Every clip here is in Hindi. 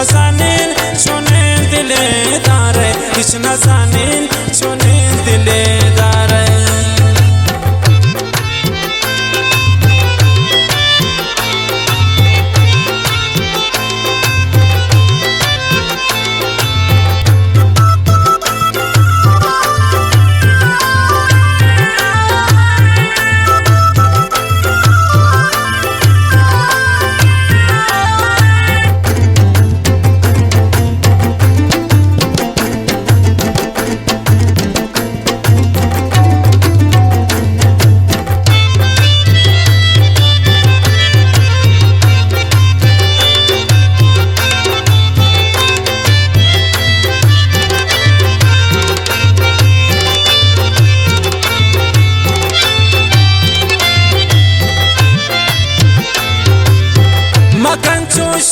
nazanin çonen dile dare, hiç nazanin çonen dile dare.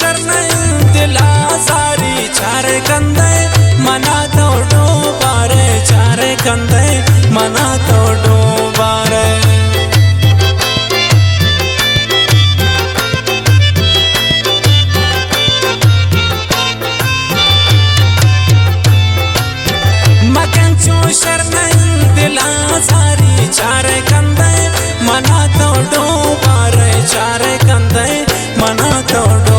शरण दिला सारी चारे कंदे मना तोड़ो बारे, चारे कंदे मना तोड़ो बारे. मकंचो शरण दिला सारी चारे कंदे मना तोड़ो बारे, चारे कंदे मना तोड़ो.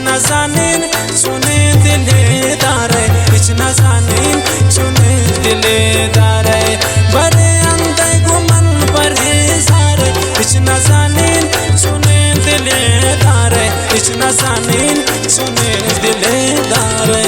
nazanin çonen dile dare, hiç nazanin çonen dile dare. Bare ande guman bare sare, hiç nazanin çonen dile dare, hiç nazanin çonen dile dare.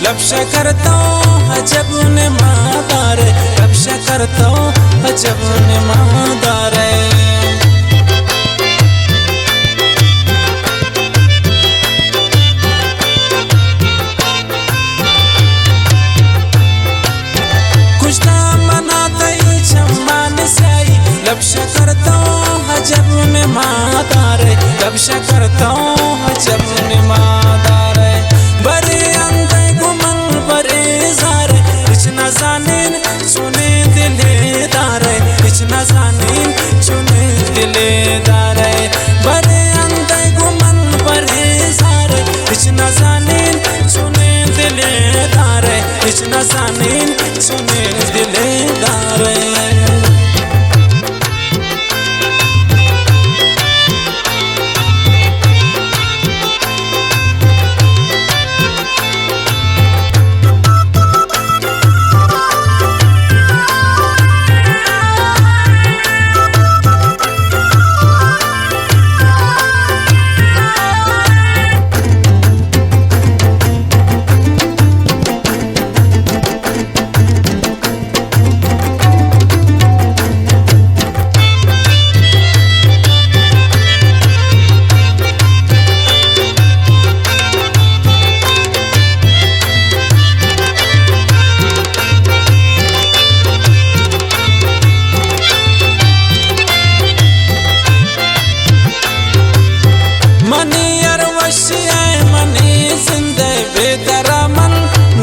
लफ्ज़ करता हूँ अजब ने मादारे, लफ्ज़ करता हूँ अजब ने मादारे. कुछ ना मनाते चम्मान से आई, लफ्ज़ करता हूँ अजब ने मादारे, लफ्ज़ करता हूँ अजब ने मादारे. बड़े nazanin çonen dile dare, hiç nazanin çonen dile dare. Bare ande guman bare sare, hiç nazanin çonen dile dare, hiç nazanin çonen dile dare.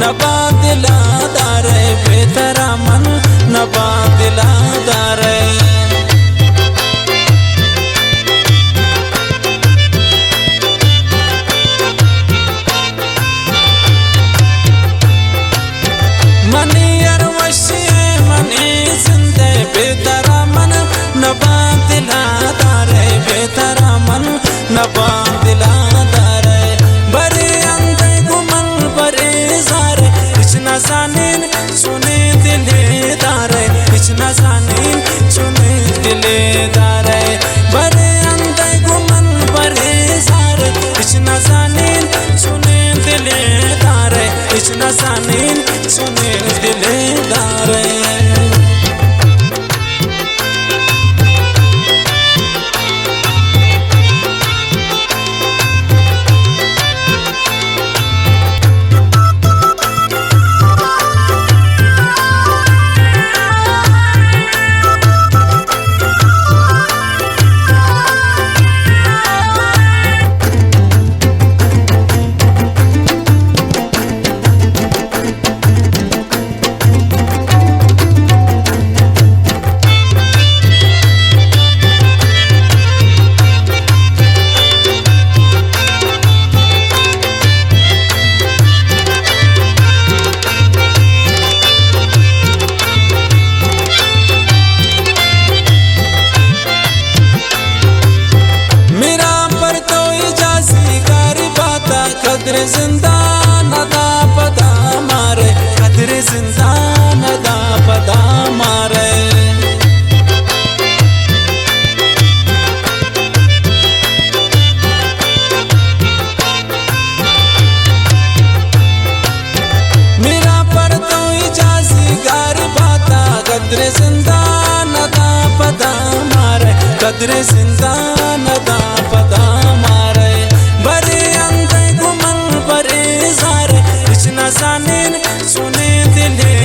नबा दिला दारे, बेतरा मन नबा दिला दारे. मनी अरवशी मनी जिंदे बेतरा मन नबा दिला दारे, बेतरा मन नबा दिला दारे. बड़े अंधे गुमन बड़े सारे, न सानीन सुने दिलेदार कदर जिंदान दा पता मारे कदर जिंदान दा पता मारे मेरा पर तो इजाजी गार बाता कदर जिंदान दा पता मारे कदर जिंदान दा पता मारे बड़े अंदर परेशान न सानीन सुने दिले